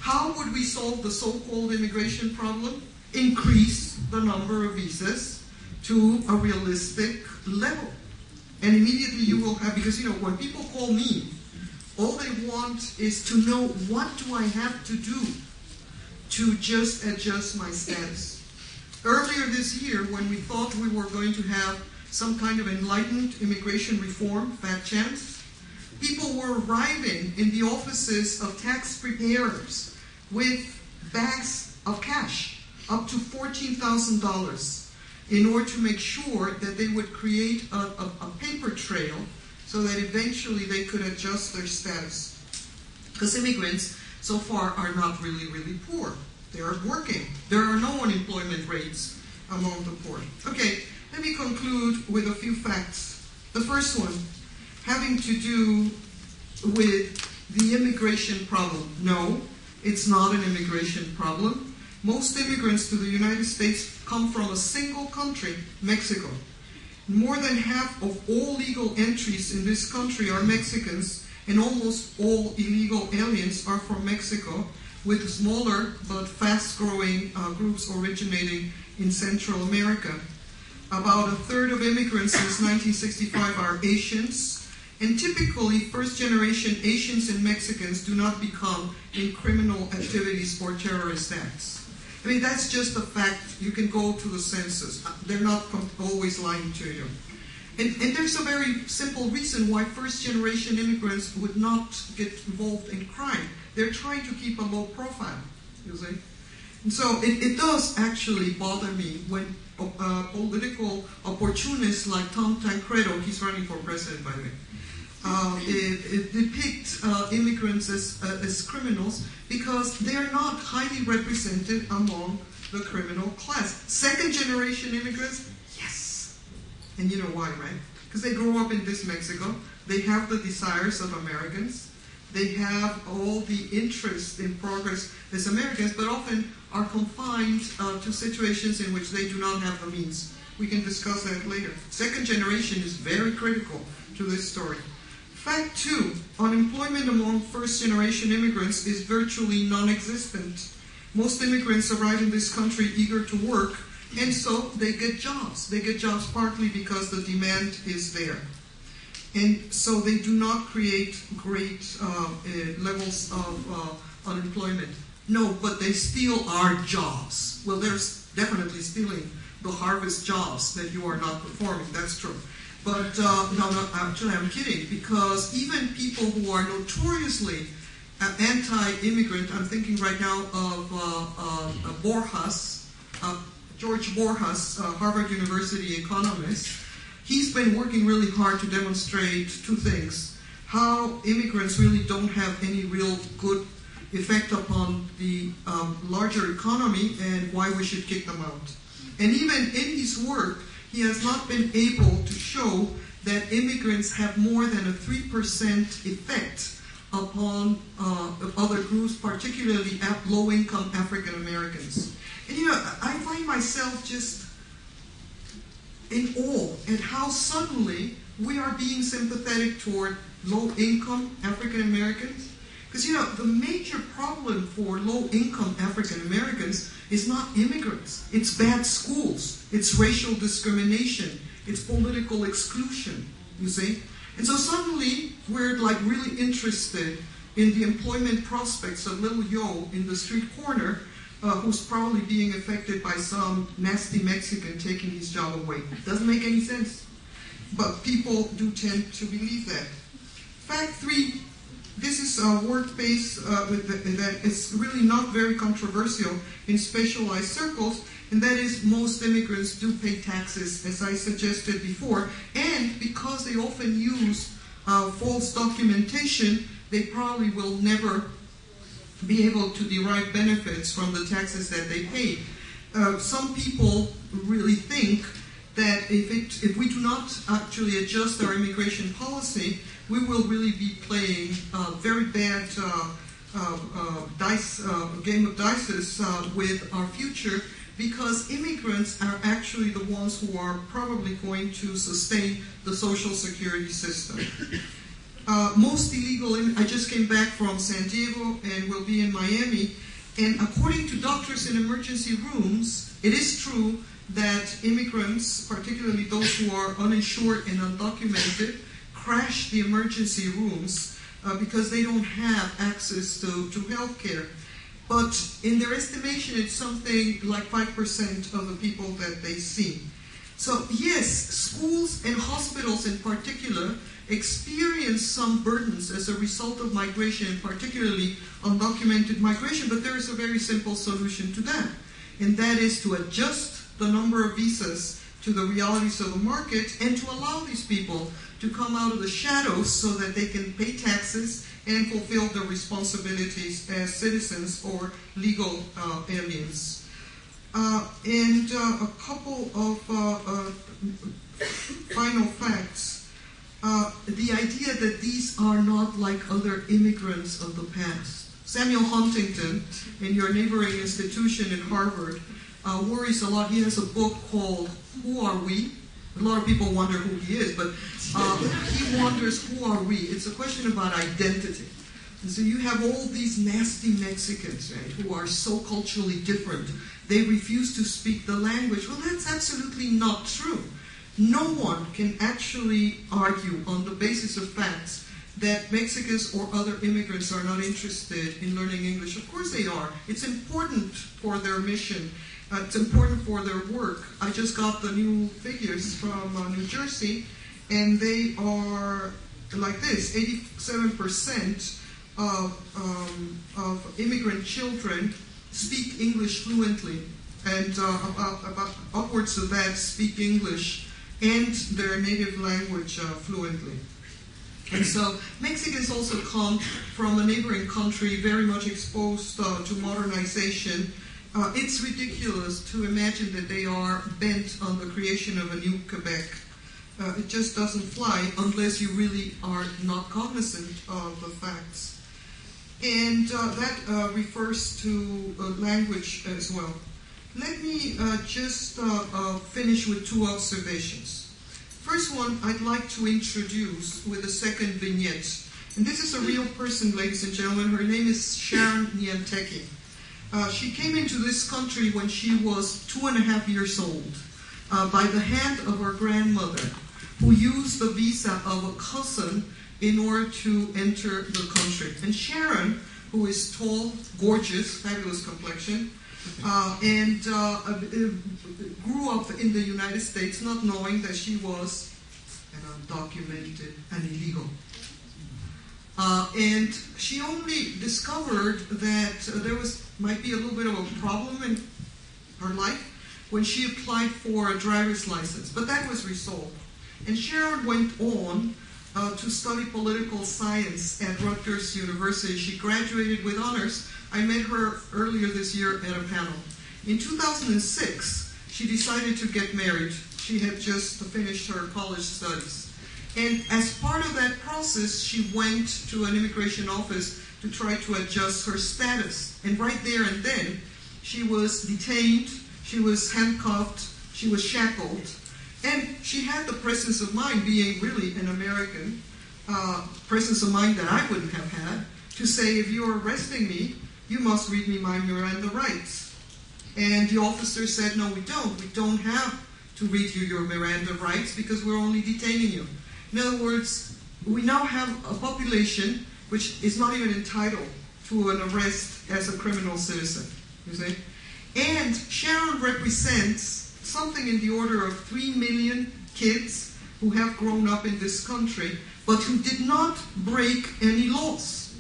How would we solve the so-called immigration problem? Increase the number of visas to a realistic level. And immediately you will have, because when people call me, all they want is to know, what do I have to do to just adjust my status? Earlier this year, when we thought we were going to have some kind of enlightened immigration reform, fat chance, people were arriving in the offices of tax preparers with bags of cash, up to $14,000, in order to make sure that they would create a paper trail so that eventually they could adjust their status. Because immigrants, so far, are not really, really poor. They are working. There are no unemployment rates among the poor. Okay, let me conclude with a few facts. The first one, having to do with the immigration problem. No, it's not an immigration problem. Most immigrants to the United States come from a single country, Mexico. More than half of all legal entries in this country are Mexicans, and almost all illegal aliens are from Mexico, with smaller but fast-growing groups originating in Central America. About a third of immigrants since 1965 are Asians, and typically first-generation Asians and Mexicans do not become in criminal activities or terrorist acts. I mean, that's just a fact. You can go to the census. They're not always lying to you. And there's a very simple reason why first-generation immigrants would not get involved in crime. They're trying to keep a low profile, you see. And so it does actually bother me when political opportunists like Tom Tancredo, he's running for president, by the way, depict immigrants as criminals, because they're not highly represented among the criminal class. Second-generation immigrants, yes. And you know why, right? Because they grew up in this Mexico. They have the desires of Americans. They have all the interest in progress as Americans, but often are confined to situations in which they do not have the means. We can discuss that later. Second generation is very critical to this story. Fact 2, unemployment among first-generation immigrants is virtually non-existent. Most immigrants arrive in this country eager to work, and so they get jobs. They get jobs partly because the demand is there. And so they do not create great levels of unemployment. No, but they steal our jobs. Well, there's definitely stealing the harvest jobs that you are not performing. That's true. But no, actually I'm kidding, because even people who are notoriously anti-immigrant, I'm thinking right now of Borjas, George Borjas, Harvard University economist. He's been working really hard to demonstrate two things: how immigrants really don't have any real good effect upon the larger economy, and why we should kick them out. And even in his work, he has not been able to show that immigrants have more than a 3% effect upon other groups, particularly low-income African Americans. And I find myself just in awe at how suddenly we are being sympathetic toward low-income African Americans. Because the major problem for low-income African Americans is not immigrants. It's bad schools. It's racial discrimination. It's political exclusion, you see. And so suddenly we're like really interested in the employment prospects of little Yo in the street corner, who's probably being affected by some nasty Mexican taking his job away. Doesn't make any sense. But people do tend to believe that. Fact 3. This is a work-based that is really not very controversial in specialized circles, and that is most immigrants do pay taxes, as I suggested before, and because they often use false documentation, they probably will never be able to derive benefits from the taxes that they pay. Some people really think that if we do not actually adjust our immigration policy, we will really be playing a very bad game of dice with our future, because immigrants are actually the ones who are probably going to sustain the social security system. Most illegal, I just came back from San Diego and will be in Miami, and according to doctors in emergency rooms, it is true that immigrants, particularly those who are uninsured and undocumented, crash the emergency rooms because they don't have access to health care. But in their estimation, it's something like 5% of the people that they see. So yes, schools and hospitals in particular experience some burdens as a result of migration, and particularly undocumented migration, but there is a very simple solution to that, and that is to adjust the number of visas to the realities of the market and to allow these people to come out of the shadows so that they can pay taxes and fulfill their responsibilities as citizens or legal aliens. And a couple of final facts. The idea that these are not like other immigrants of the past. Samuel Huntington, in your neighboring institution at Harvard, worries a lot. He has a book called Who Are We? A lot of people wonder who he is, but he wonders, who are we? It's a question about identity. And so you have all these nasty Mexicans, right, who are so culturally different. They refuse to speak the language. Well, that's absolutely not true. No one can actually argue on the basis of facts that Mexicans or other immigrants are not interested in learning English. Of course they are. It's important for their mission. It's important for their work. I just got the new figures from New Jersey, and they are like this. 87% of immigrant children speak English fluently, and about upwards of that speak English and their native language fluently. And so Mexicans also come from a neighboring country very much exposed to modernization. It's ridiculous to imagine that they are bent on the creation of a new Quebec. It just doesn't fly unless you really are not cognizant of the facts. And that refers to language as well. Let me just finish with two observations. First one, I'd like to introduce with a second vignette. And this is a real person, ladies and gentlemen. Her name is Sharon Nianteki. She came into this country when she was 2.5 years old by the hand of her grandmother, who used the visa of a cousin in order to enter the country. And Sharon, who is tall, gorgeous, fabulous complexion, and grew up in the United States not knowing that she was an undocumented and illegal. And she only discovered that there might be a little bit of a problem in her life when she applied for a driver's license. But that was resolved. And Sharon went on to study political science at Rutgers University. She graduated with honors. I met her earlier this year at a panel. In 2006, she decided to get married. She had just finished her college studies. And as part of that process, she went to an immigration office to try to adjust her status. And right there and then, she was detained, she was handcuffed, she was shackled, and she had the presence of mind, being really an American, presence of mind that I wouldn't have had, to say, if you're arresting me, you must read me my Miranda rights. And the officer said, no, we don't. We don't have to read you your Miranda rights because we're only detaining you. In other words, we now have a population which is not even entitled to an arrest as a criminal citizen, you see? And Sharon represents something in the order of 3 million kids who have grown up in this country, but who did not break any laws.